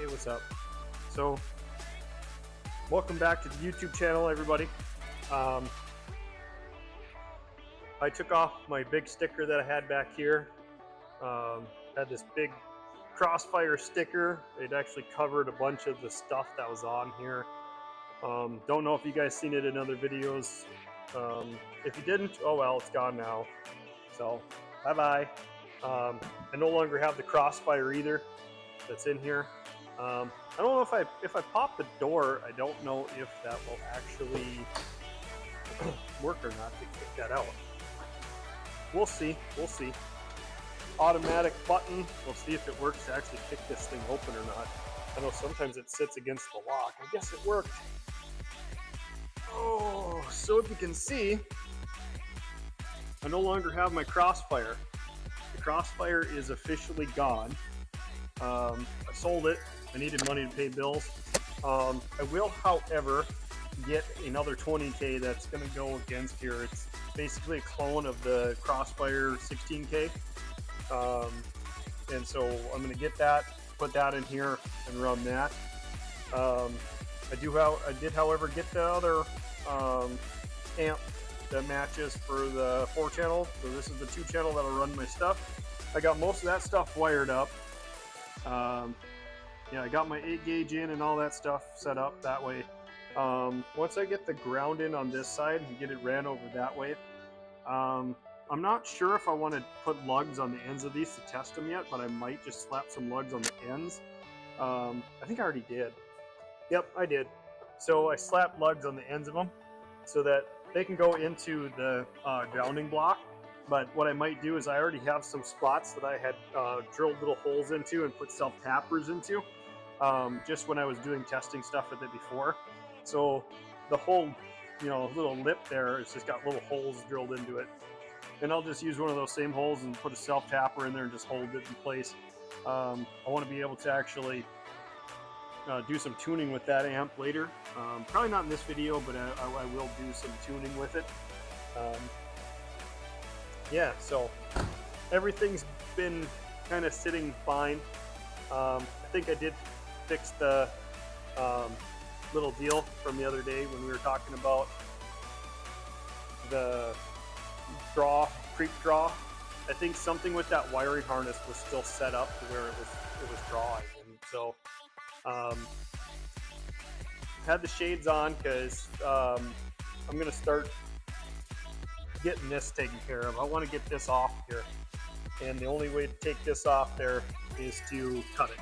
Hey, what's up? So, welcome back to the YouTube channel, everybody. I took off my big sticker that I had back here. Had this big Crossfire sticker. It actually covered a bunch of the stuff that was on here. Don't know if you guys seen it in other videos. If you didn't, oh well, it's gone now. So, bye-bye. I no longer have the Crossfire either that's in here. I don't know if I pop the door, I don't know if that will actually work or not to kick that out. We'll see. Automatic button. We'll see if it works to actually kick this thing open or not. I know sometimes it sits against the lock. I guess it worked. Oh, so if you can see, I no longer have my Crossfire. The Crossfire is officially gone. I sold it. I needed money to pay bills. I will, however, get another 20K that's going to go against here. It's basically a clone of the Crossfire 16K. And so I'm going to get that, put that in here, and run that. I did, however, get the other amp that matches for the 4-channel. So this is the 2-channel that'll run my stuff. I got most of that stuff wired up. Yeah, I got my 8-gauge in and all that stuff set up that way. Once I get the ground in on this side and get it ran over that way, I'm not sure if I want to put lugs on the ends of these to test them yet, but I might just slap some lugs on the ends. I think I already did. Yep, I did. So I slapped lugs on the ends of them so that they can go into the grounding block. But what I might do is I already have some spots that I had drilled little holes into and put self-tappers into, just when I was doing testing stuff with it before. So the whole, little lip there, it's just got little holes drilled into it. And I'll just use one of those same holes and put a self-tapper in there and just hold it in place. I want to be able to actually do some tuning with that amp later. Probably not in this video, but I will do some tuning with it. Yeah, so everything's been kind of sitting fine. I think I did fix the little deal from the other day when we were talking about the creep draw. I think something with that wiring harness was still set up to where it was drawing, and so had the shades on because I'm gonna start getting this taken care of. I want to get this off here, and the only way to take this off there is to cut it.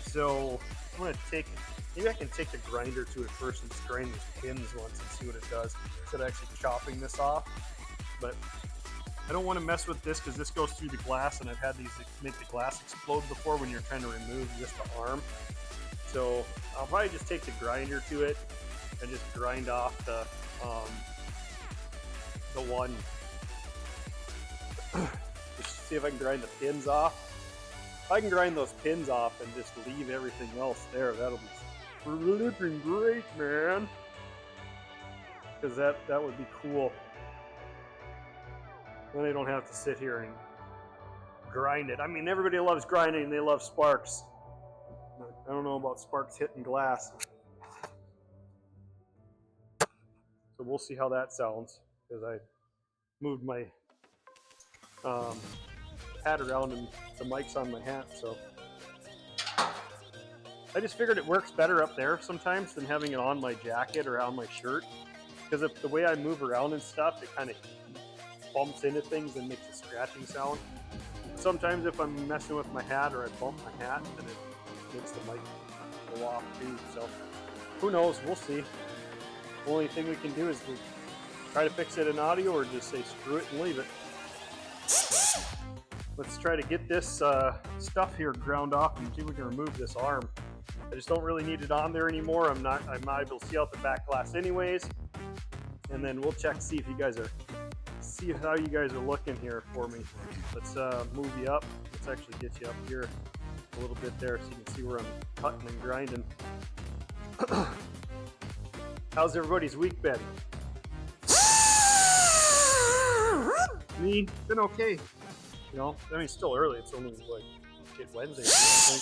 So I'm going to maybe I can take the grinder to it first and just grind these pins once and see what it does instead of actually chopping this off. But I don't want to mess with this because this goes through the glass, and I've had these make the glass explode before when you're trying to remove just the arm. So I'll probably just take the grinder to it and just grind off the one. Just see if I can grind the pins off. If I can grind those pins off and just leave everything else there, that'll be flipping great, man. Because that would be cool. Then I don't have to sit here and grind it. I mean, everybody loves grinding, they love sparks. I don't know about sparks hitting glass. So we'll see how that sounds, because I moved my hat around and the mic's on my hat, so I just figured it works better up there sometimes than having it on my jacket or on my shirt, because if the way I move around and stuff, it kind of bumps into things and makes a scratching sound. Sometimes if I'm messing with my hat or I bump my hat, then it makes the mic go off too. So who knows? We'll see. The only thing we can do is we'll try to fix it in audio, or just say screw it and leave it. Let's try to get this stuff here ground off and see if we can remove this arm. I just don't really need it on there anymore. I'm not able to see out the back glass anyways. And then we'll check, see how you guys are looking here for me. Let's move you up. Let's actually get you up here a little bit there so you can see where I'm cutting and grinding. How's everybody's week been? Me, been okay. I mean, it's still early. It's only like Wednesday, I think.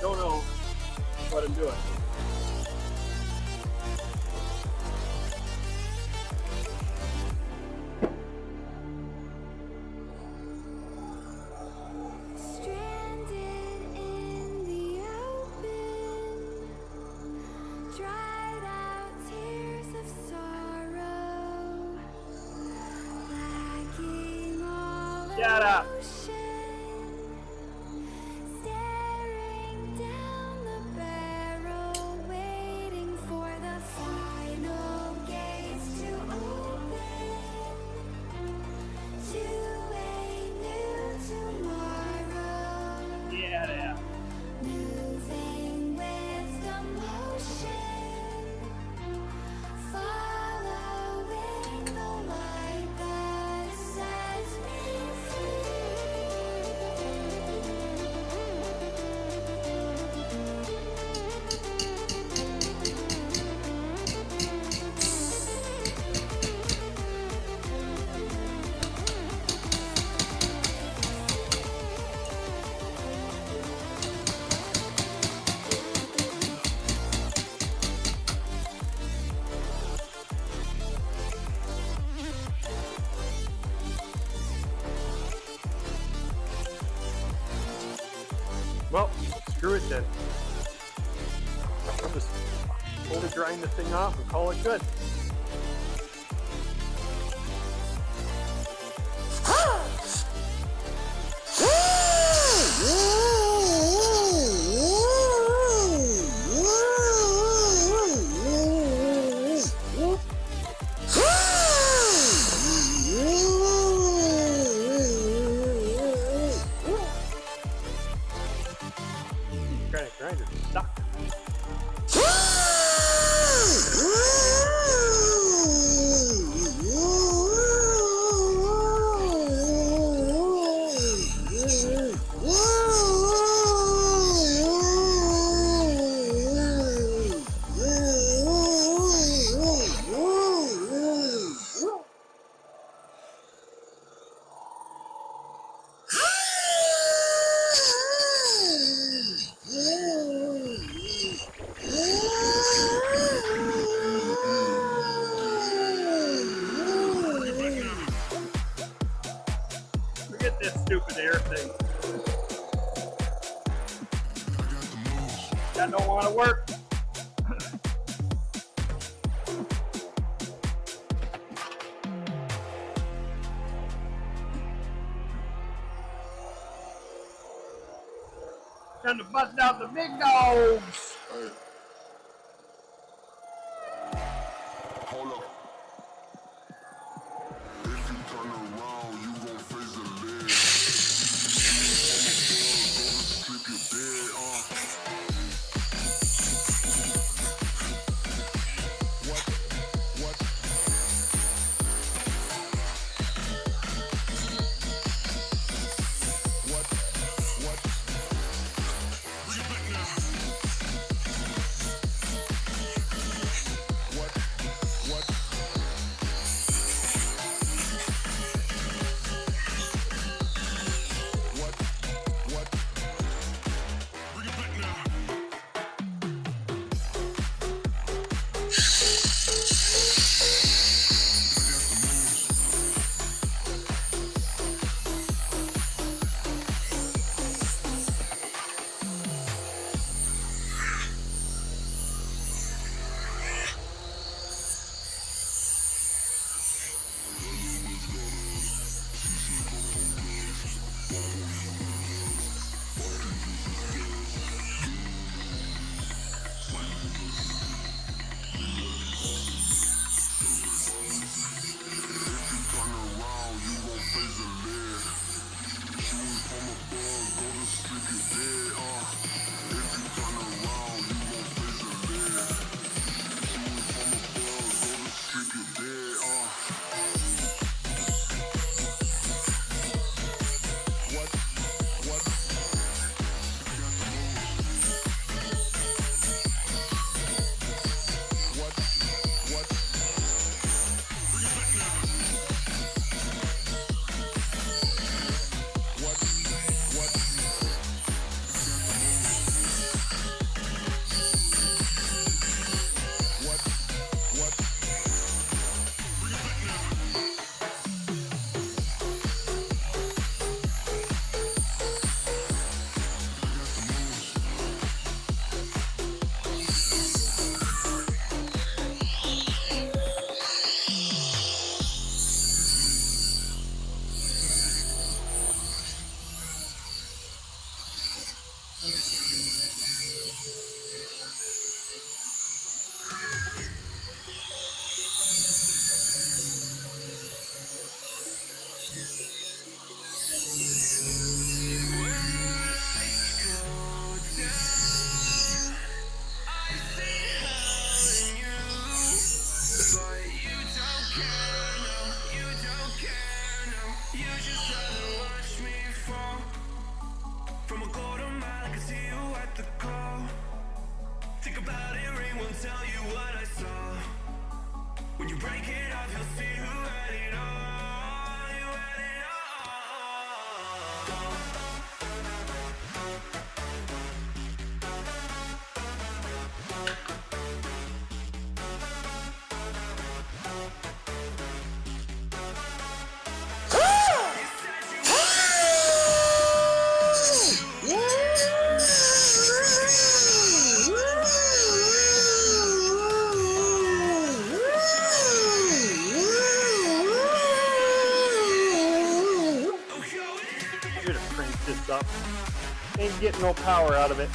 Don't know what I'm doing. Shut up. Well, screw it then. I'll just fully grind the thing off and call it good. Get this stupid air thing. That don't want to work. Time to bust out the big dogs. Hey. Hold up. If you turn around, you gon' face the lid. Go to sleep, you're dead, Up. Ain't getting no power out of it.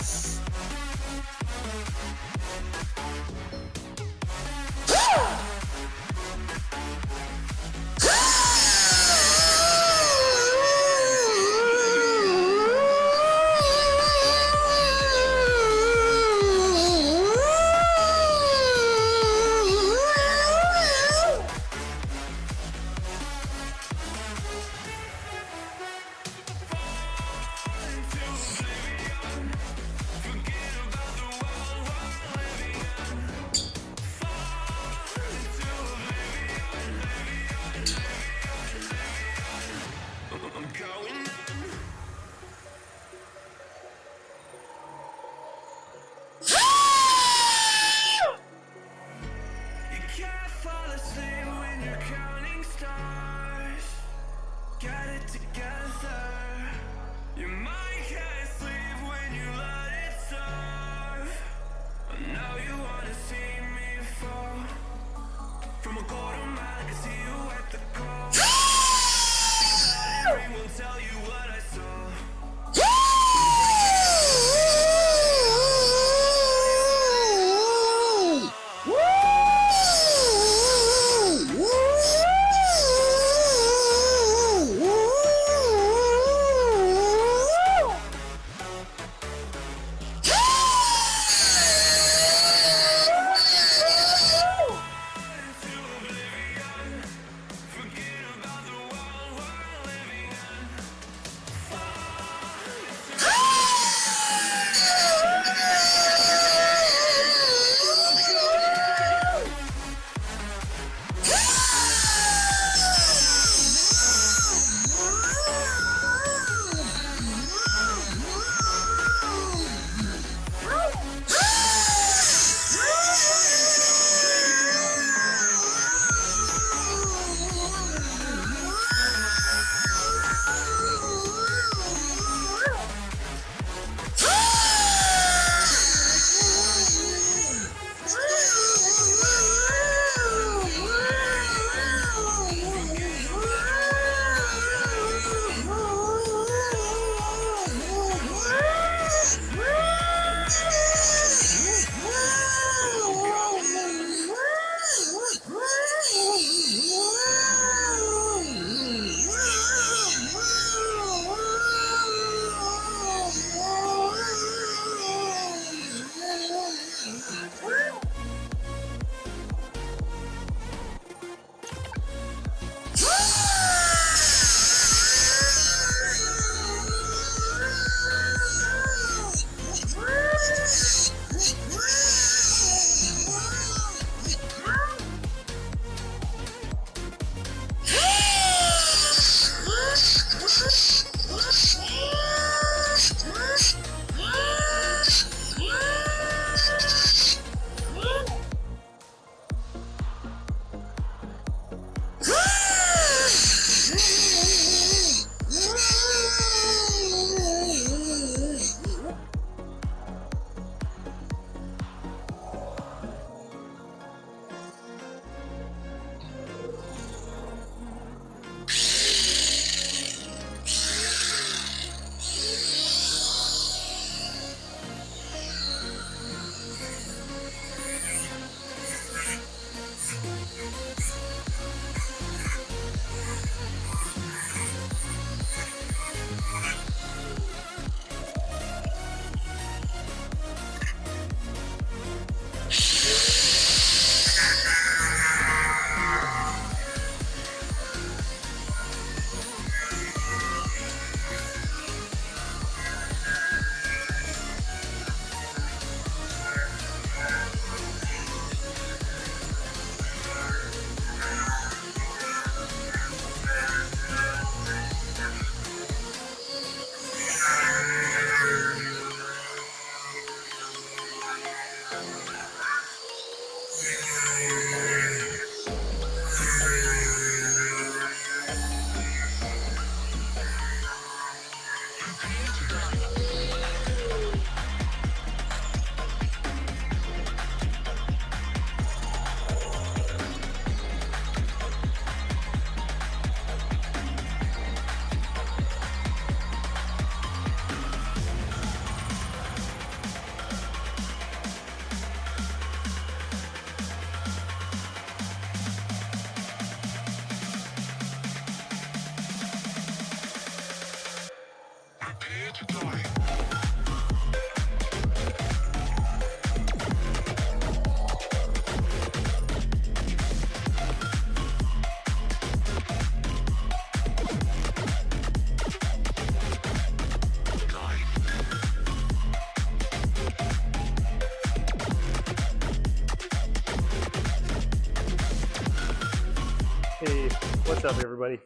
Hey, what's up everybody?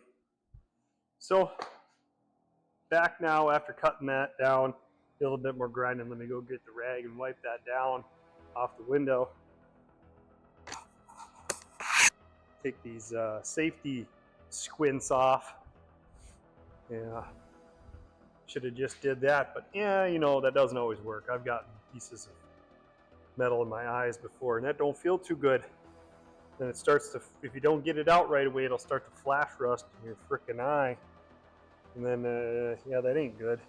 So, back now after cutting that down, a little bit more grinding. Let me go get the rag and wipe that down off the window. Take these safety squints off. Yeah, should have just did that, but yeah, you know, that doesn't always work. I've gotten pieces of metal in my eyes before and that don't feel too good. then it starts to, if you don't get it out right away, it'll start to flash rust in your freaking eye. And then, yeah, that ain't good.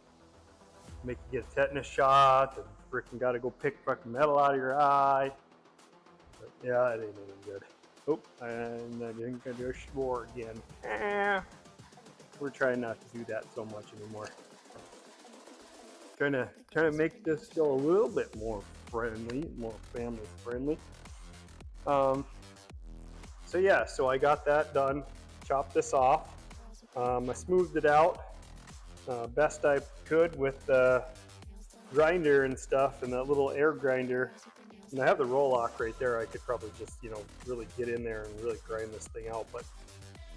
Make you get a tetanus shot, and freaking got to go pick fucking metal out of your eye. But yeah, it ain't any good. Oh, and I think I just swore again. We're trying not to do that so much anymore. Trying to make this go a little bit more friendly, more family friendly. So yeah, so I got that done. Chopped this off. I smoothed it out best I could with the grinder and stuff, and that little air grinder. And I have the roll lock right there. I could probably just, really get in there and really grind this thing out. But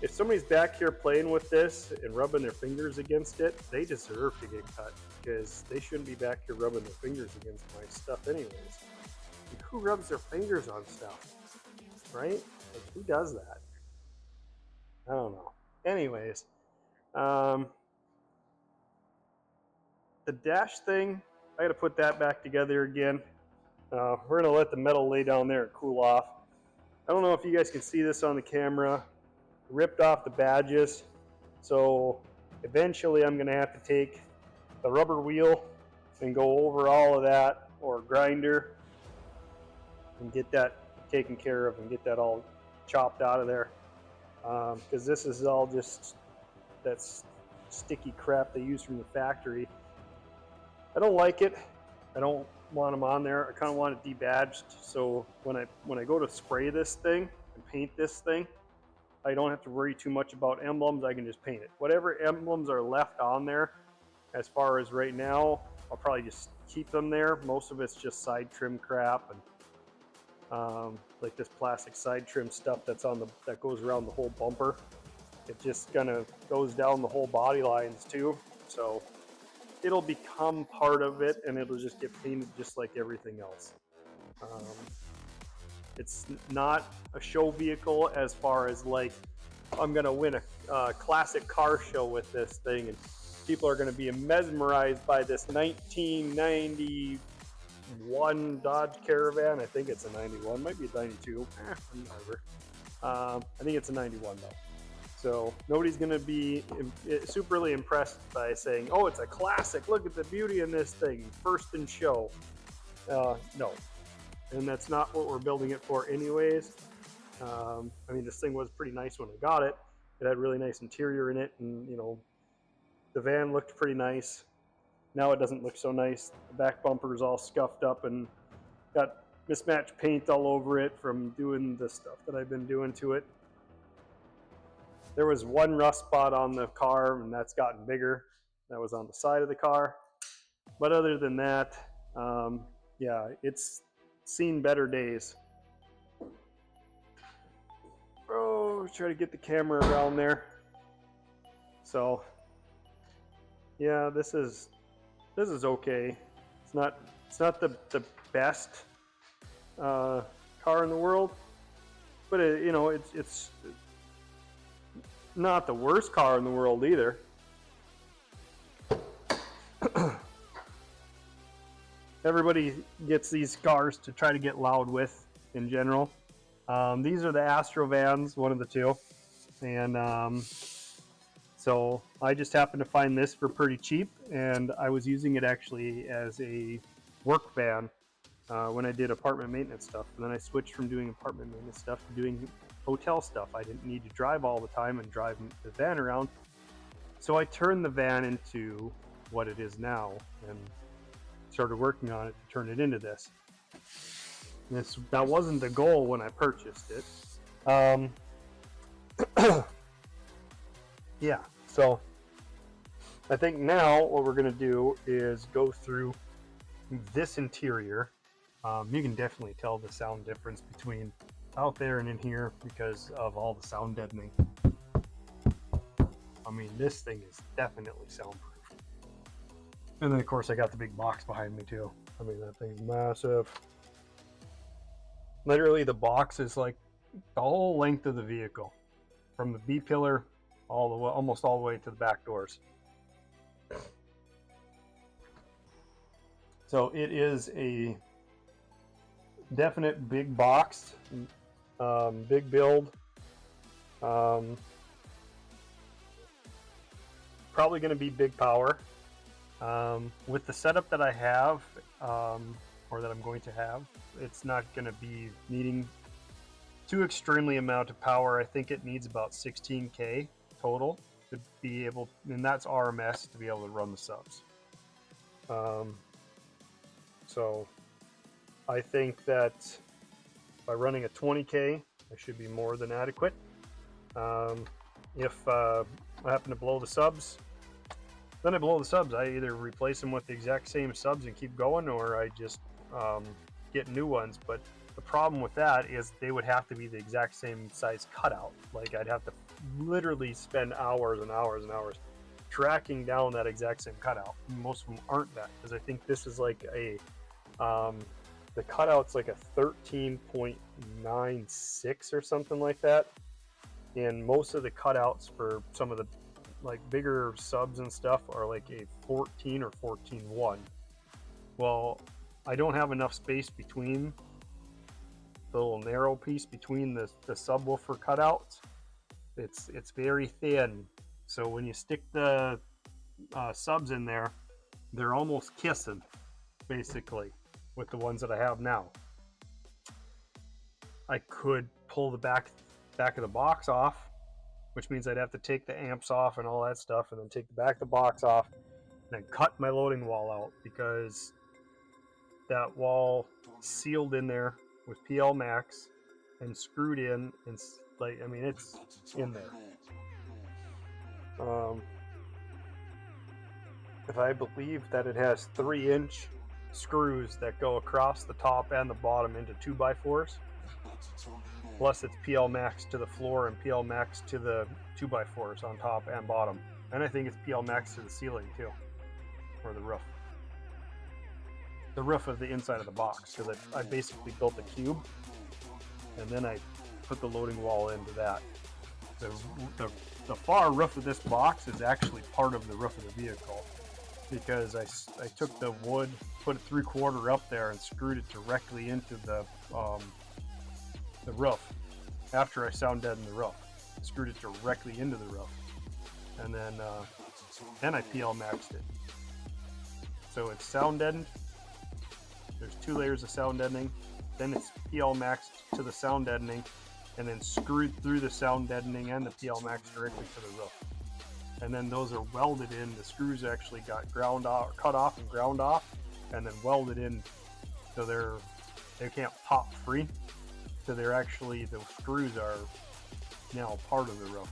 if somebody's back here playing with this and rubbing their fingers against it, they deserve to get cut, because they shouldn't be back here rubbing their fingers against my stuff anyways. And who rubs their fingers on stuff, right? Like, who does that? I don't know. Anyways, the dash thing, I got to put that back together again. We're going to let the metal lay down there and cool off. I don't know if you guys can see this on the camera. Ripped off the badges, so eventually I'm going to have to take the rubber wheel and go over all of that, or grinder, and get that taken care of and get that all chopped out of there, because this is all just that sticky crap they use from the factory. I don't like it. I don't want them on there. I kind of want it debadged, so when I go to spray this thing and paint this thing, I don't have to worry too much about emblems. I can just paint it. Whatever emblems are left on there, as far as right now, I'll probably just keep them there. Most of it's just side trim crap, and like this plastic side trim stuff that goes around the whole bumper. It just kind of goes down the whole body lines too. So it'll become part of it, and it'll just get painted just like everything else. It's not a show vehicle as far as like I'm gonna win a classic car show with this thing, and people are gonna be mesmerized by this 1991 Dodge Caravan. I think it's a 91, might be a 92. Whatever. I think it's a 91 though. So nobody's gonna be superly impressed by saying, "Oh, it's a classic. Look at the beauty in this thing, first in show." No. And that's not what we're building it for anyways. I mean, this thing was pretty nice when I got it. It had really nice interior in it, and the van looked pretty nice. Now it doesn't look so nice. The back bumper is all scuffed up and got mismatched paint all over it from doing the stuff that I've been doing to it. There was one rust spot on the car, and that's gotten bigger. That was on the side of the car. But other than that, yeah, it's seen better days. Oh, try to get the camera around there. So yeah, this is okay. It's not the best car in the world, but it's not the worst car in the world either. Everybody gets these cars to try to get loud with in general. These are the Astro vans, one of the two. And so I just happened to find this for pretty cheap, and I was using it actually as a work van when I did apartment maintenance stuff. And then I switched from doing apartment maintenance stuff to doing hotel stuff. I didn't need to drive all the time and drive the van around. So I turned the van into what it is now, and started working on it to turn it into this. That wasn't the goal when I purchased it. Yeah, so I think now what we're going to do is go through this interior. You can definitely tell the sound difference between out there and in here because of all the sound deadening. I mean, this thing is definitely soundproof. And then, of course, I got the big box behind me, too. I mean, that thing's massive. Literally, the box is like the whole length of the vehicle, from the B-pillar almost all the way to the back doors. So it is a definite big box. Big build. Probably going to be big power. With the setup that I have, or that I'm going to have, it's not going to be needing too extremely amount of power. I think it needs about 16K total to be able, and that's RMS, to be able to run the subs. So I think that by running a 20K, I should be more than adequate. If I happen to blow the subs, then I blow the subs. I either replace them with the exact same subs and keep going, or I just get new ones. But the problem with that is they would have to be the exact same size cutout. Like, I'd have to literally spend hours and hours and hours tracking down that exact same cutout. Most of them aren't that, because I think this is like a the cutout's like a 13.96 or something like that, and most of the cutouts for some of the like bigger subs and stuff are like a 14 or 14.1. Well, I don't have enough space between the little narrow piece between the subwoofer cutouts. It's very thin, so when you stick the subs in there, they're almost kissing, basically, with the ones that I have now. I could pull the back of the box off, which means I'd have to take the amps off and all that stuff, and then take the back of the box off, and then cut my loading wall out, because that wall sealed in there with LoonyMaxx and screwed in, and like, I mean, it's in there. If I believe that it has 3-inch screws that go across the top and the bottom into 2x4s, plus it's LoonyMaxx to the floor and LoonyMaxx to the 2x4s on top and bottom, and I think it's LoonyMaxx to the ceiling too, or the roof of the inside of the box, because I basically built a cube and then I put the loading wall into that. The far roof of this box is actually part of the roof of the vehicle, because I took the wood, put it 3/4 up there, and screwed it directly into the roof. After I sound deadened the roof, screwed it directly into the roof, and then I LoonyMaxxed it. So it's sound deadened. There's 2 layers of sound deadening. Then it's LoonyMaxxed to the sound deadening, and then screwed through the sound deadening and the LoonyMaxx directly to the roof. And then those are welded in. The screws actually got cut off and ground off, and then welded in, so they can't pop free. So they're actually, the screws are now part of the roof.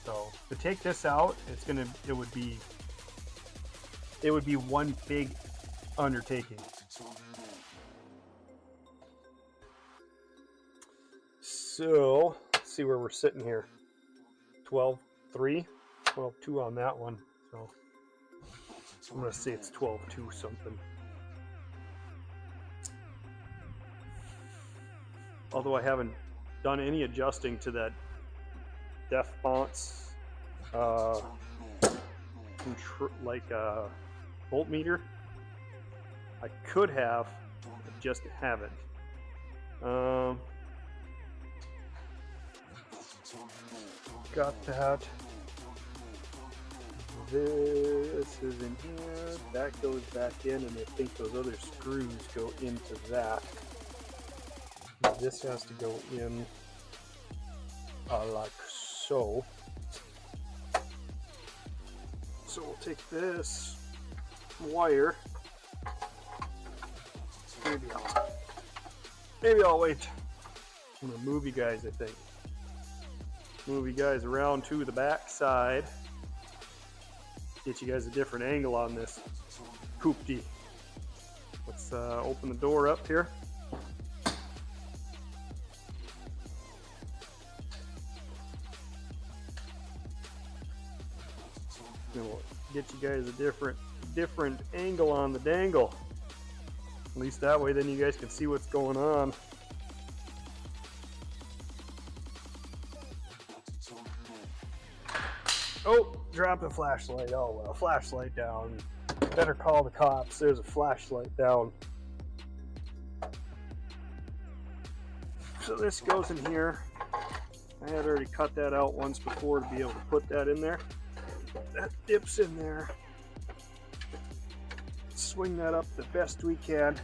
So to take this out, it would be one big undertaking. So let's see where we're sitting here. 12.3, 12.2 on that one. So I'm gonna say it's 12.2 something. Although I haven't done any adjusting to that def fonts voltmeter. I could have, I just haven't. Got that. This is in here. That goes back in, and I think those other screws go into that. This has to go in like so. So we'll take this wire. Maybe I'll wait. I'm gonna move you guys, I think. Move you guys around to the back side. Get you guys a different angle on this hoopty. Let's open the door up here. And we'll get you guys a different angle on the dangle. At least that way, then you guys can see what's going on. Oh, dropped the flashlight. Oh well, flashlight down. Better call the cops. There's a flashlight down. So this goes in here. I had already cut that out once before to be able to put that in there. That dips in there. Swing that up the best we can.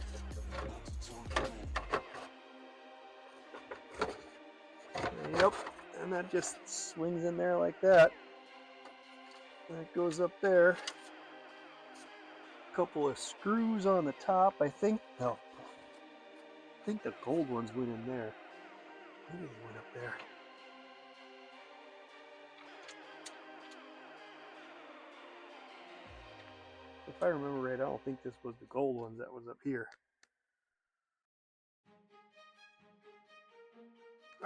Yep, and that just swings in there like that. That goes up there. A couple of screws on the top, I think. No, I think the gold ones went in there. Maybe they went up there. If I remember right, I don't think this was the gold ones that was up here.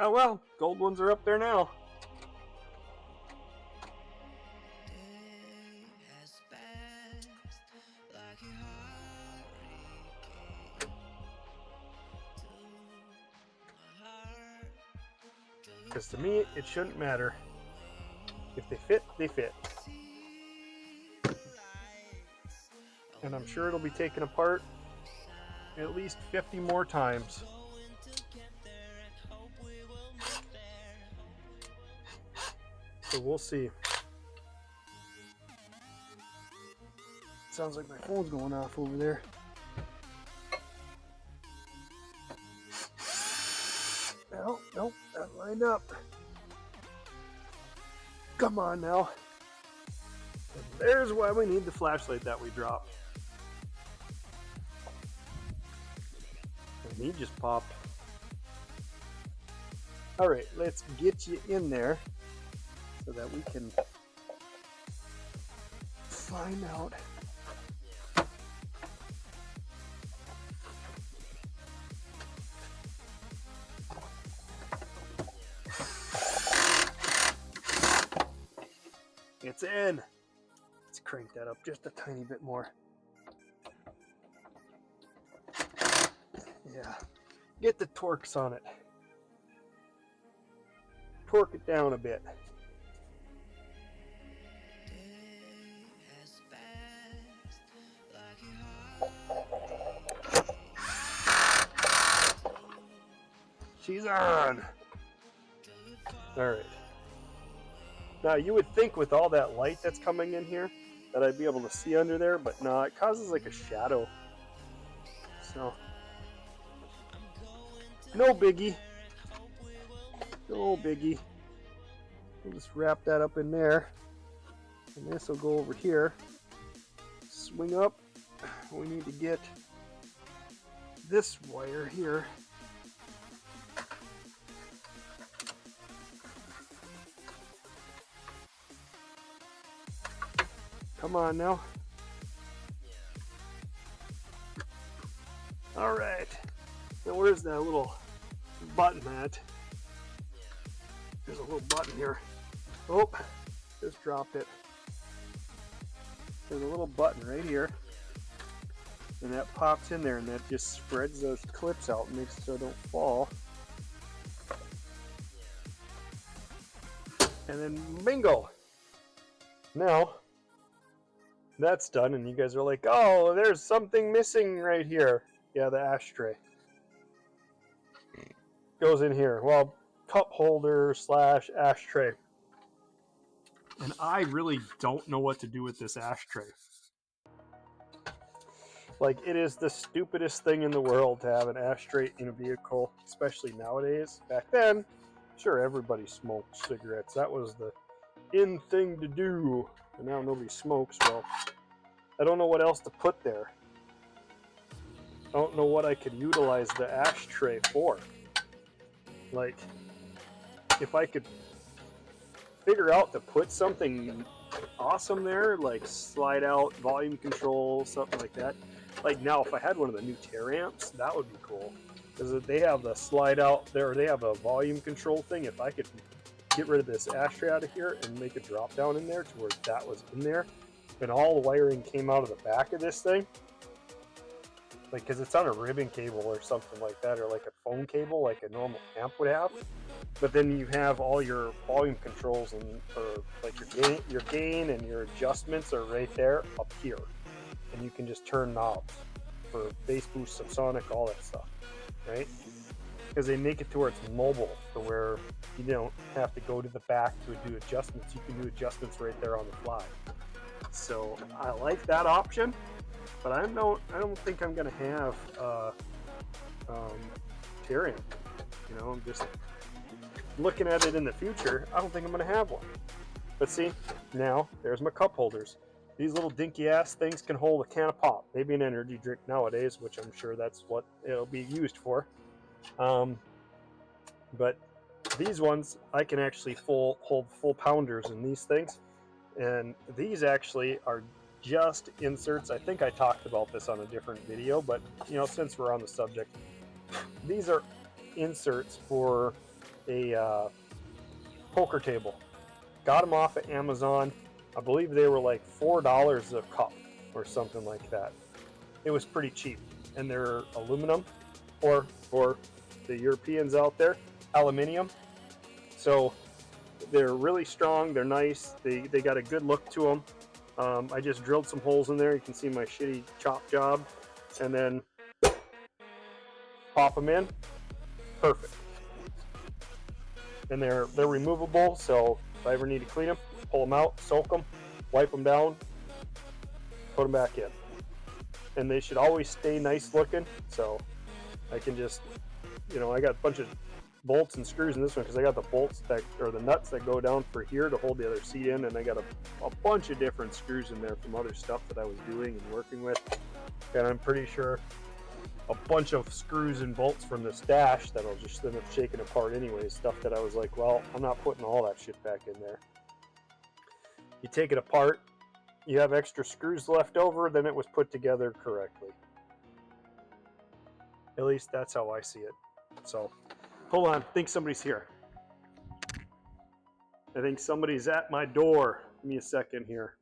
Oh well, gold ones are up there now. Because to me, it shouldn't matter. If they fit, they fit. And I'm sure it'll be taken apart at least 50 more times. So we'll see. Sounds like my phone's going off over there. No, nope, that lined up. Come on now. And there's why we need the flashlight that we dropped. And he just popped. Alright, let's get you in there so that we can find out. It's in. Let's crank that up just a tiny bit more. Yeah. Get the torques on it. Torque it down a bit. She's on. All right. Now you would think with all that light that's coming in here that I'd be able to see under there, but no, it causes like a shadow. So, no biggie. No biggie. We'll just wrap that up in there. And this will go over here. Swing up. We need to get this wire here. Come on now. All right. Now where's that little button at? There's a little button here. Oh, just dropped it. There's a little button right here. And that pops in there and that just spreads those clips out and makes it so they don't fall. And then bingo. Now, that's done and you guys are like, oh, there's something missing right here. Yeah, the ashtray. Goes in here. Well, cup holder / ashtray. And I really don't know what to do with this ashtray. Like, it is the stupidest thing in the world to have an ashtray in a vehicle, especially nowadays. Back then, sure, everybody smoked cigarettes. That was the in thing to do. And now nobody smokes. Well, I don't know what else to put there. I don't know what I could utilize the ashtray for. Like, if I could figure out to put something awesome there, like slide out volume control, something like that. Like now, if I had one of the new Tear amps, that would be cool. Because they have the slide out there, they have a volume control thing. If I could get rid of this ashtray out of here and make a drop down in there to where that was in there, and all the wiring came out of the back of this thing, like, because it's on a ribbon cable or something like that, or like a phone cable like a normal amp would have. But then you have all your volume controls and like your gain and your adjustments are right there up here, and you can just turn knobs for bass boost, subsonic, all that stuff, right? because they make it to where it's mobile, to where you don't have to go to the back to do adjustments. You can do adjustments right there on the fly. So I like that option, but I don't think I'm gonna have Tyrion. You know, I'm just looking at it in the future. I don't think I'm gonna have one. But see, now there's my cup holders. These little dinky ass things can hold a can of pop, maybe an energy drink nowadays, which I'm sure that's what it'll be used for. But these ones, I can actually hold full pounders in these things. And these actually are just inserts. I think I talked about this on a different video, but you know, since we're on the subject, these are inserts for a poker table. Got them off of Amazon. I believe they were like $4 a cup or something like that. It was pretty cheap, and they're aluminum, or for the Europeans out there, aluminium. So they're really strong. They're nice. They got a good look to them. I just drilled some holes in there. You can see my shitty chop job, and then pop them in. Perfect. And they're removable, so if I ever need to clean them, pull them out, soak them, wipe them down, put them back in. And they should always stay nice looking, so I can just, you know, I got a bunch of bolts and screws in this one because I got the bolts that, or the nuts that go down for here to hold the other seat in, and I got a bunch of different screws in there from other stuff that I was doing and working with. And I'm pretty sure a bunch of screws and bolts from this dash that I'll just end up shaking apart anyways, stuff that I was like, well, I'm not putting all that shit back in there. You take it apart, you have extra screws left over, then it was put together correctly. At least that's how I see it. So, hold on, I think somebody's here. I think somebody's at my door. Give me a second here.